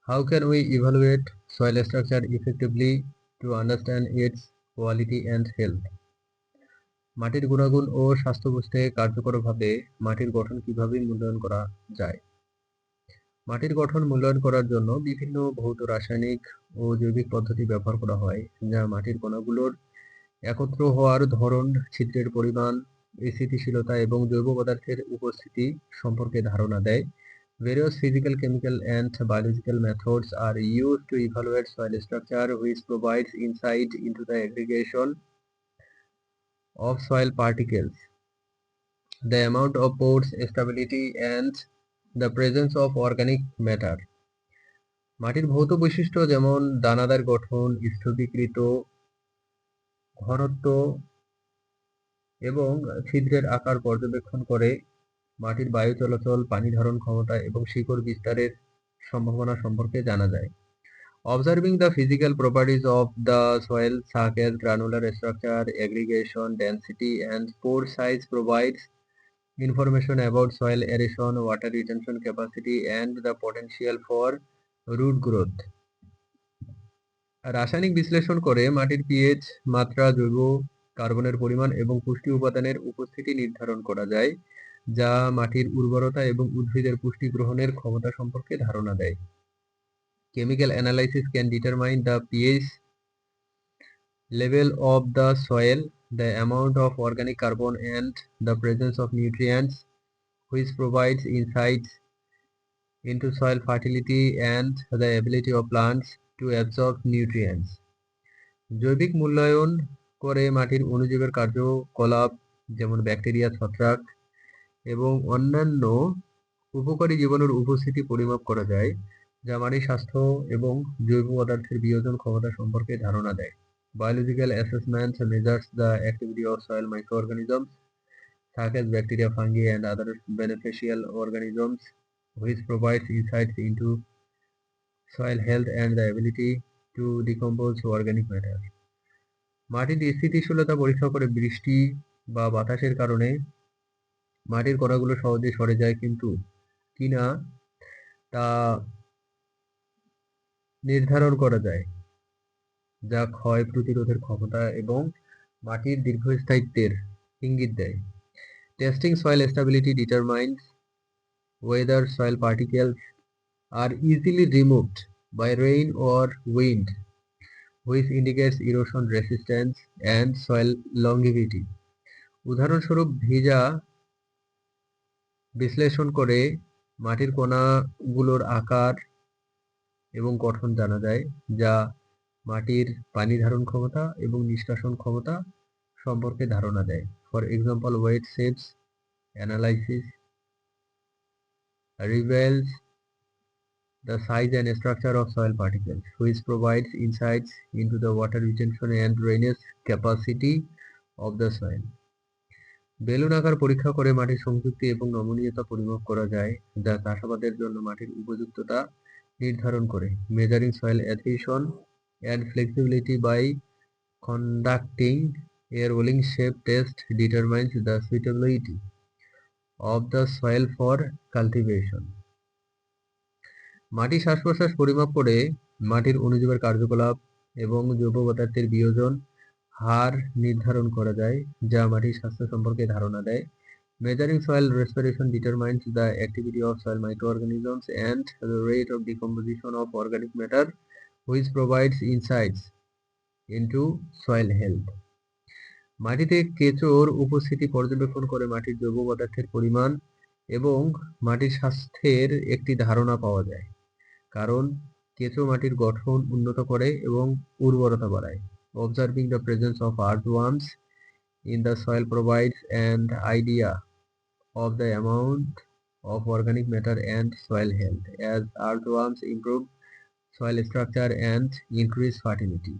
How can we evaluate soil structure effectively to understand its quality and health? মাটির গুণাগুণ ও স্বাস্থ্য বুঝতে কার্যকরভাবে মাটির গঠন কিভাবে মূল্যায়ন করা যায়? মাটির গঠন মূল্যায়ন করার জন্য বিভিন্ন ভৌত রাসায়নিক ও জৈবিক পদ্ধতি ব্যবহার করা হয়, যা মাটির কণাগুলোর একত্র হওয়ার ধরন, ছিদ্রের পরিমাণ, স্থিতিশীলতা এবং জৈব পদার্থের উপস্থিতি সম্পর্কে ধারণা দেয়। Various physical, chemical, and biological methods are used to evaluate soil structure, which provides insight into the aggregation of soil particles, the amount of pores, stability, and the presence of organic matter. মাটির ভৌত বৈশিষ্ট্য যেমন দানাদার গঠন, স্থিতিকৃত ঘনত্ব এবং ছিদ্রের আকার পর্যবেক্ষণ করে মাটির বায়ু চলাচল, পানি ধারণ ক্ষমতা এবং শিকড় বিস্তারের সম্ভাবনা সম্পর্কে জানা যায়। Observing the physical properties of the soil, such as granular structure, aggregation, density, and pore size, provides information about soil aeration, water retention capacity, and the potential for root growth. রাসায়নিক বিশ্লেষণ করে মাটির পিএইচ মাত্রা, জৈব কার্বনের পরিমাণ এবং পুষ্টি উপাদানের উপস্থিতি নির্ধারণ করা যায়, যা মাটির উর্বরতা এবং উদ্ভিদের পুষ্টি গ্রহণের ক্ষমতা সম্পর্কে ধারণা দেয়। Chemical analysis can determine the pH level of the soil, the amount of organic carbon, and the presence of nutrients, which provides insights into soil fertility and the ability of plants to absorb nutrients. জৈবিক মূল্যায়ন করে মাটির অণুজীবের কার্যকলাপ যেমন bacteria, ছত্রাক এবং অন্যান্য উপকারী জীবাণুর উপস্থিতি পরিমাপ করা যায়, যা মাটির স্বাস্থ্য এবং জৈব পদার্থের বিয়োজন ক্ষমতা সম্পর্কে ধারণা দেয়। Biological assessments measures the activity of soil microorganisms such as bacteria, fungi, and other beneficial organisms, which provides insights into soil health and the ability to decompose organic matter. মাটির স্থিতিশীলতা পরীক্ষা করে বৃষ্টি বা বাতাসের কারণে মাটির কণাগুলো সহজে সরে যায় কিন্তু কিনা তা নির্ধারণ করা যায়, যা ক্ষয় প্রতিরোধের ক্ষমতা এবং মাটির দীর্ঘস্থায়িত্বের ইঙ্গিত দেয়। Testing soil stability determines whether soil particles are easily removed by rain or wind, which indicates erosion resistance and soil longevity. উদাহরণস্বরূপ, ভিজা বিশ্লেষণ করে মাটির কণাগুলোর আকার এবং গঠন জানা যায়, যা মাটির পানি ধারণ ক্ষমতা এবং নিষ্কাশন ক্ষমতা সম্পর্কে ধারণা দেয়। For example, weight shapes analysis reveals the size and structure of soil particles, which provides insights into the water retention and drainage capacity of the soil. Balloon আকার পরীক্ষা করে মাটির সংযুক্তি এবং নমনীয়তা পরিমাপ করা যায়, যা চাষাবাদের জন্য মাটির উপযুক্ততা নির্ধারণ করে। Measuring soil adhesion and flexibility by conducting a rolling shape test determines the suitability of the soil for cultivation. মাটি শ্বাস-প্রশ্বাস পরিমাপ করে মাটির অণুজীবের কার্যকলাপ এবং জৈব পদার্থের বিয়োজন হার নির্ধারণ করা যায়, যা মাটির স্বাস্থ্য সম্পর্কে ধারণা দেয়। Measuring soil respiration determines the activity of soil microorganisms and the rate of decomposition of organic matter, which provides insights into soil health. মাটিতে কেঁচোর উপস্থিতি পর্যবেক্ষণ করে মাটির জৈব পদার্থের পরিমাণ এবং মাটির স্বাস্থ্যের একটি ধারণা পাওয়া যায়, কারণ কেঁচো মাটির গঠন উন্নত করে এবং উর্বরতা বাড়ায়। Observing the presence of earthworms in the soil provides an idea of the amount of organic matter and soil health, as earthworms improve soil structure and increase fertility.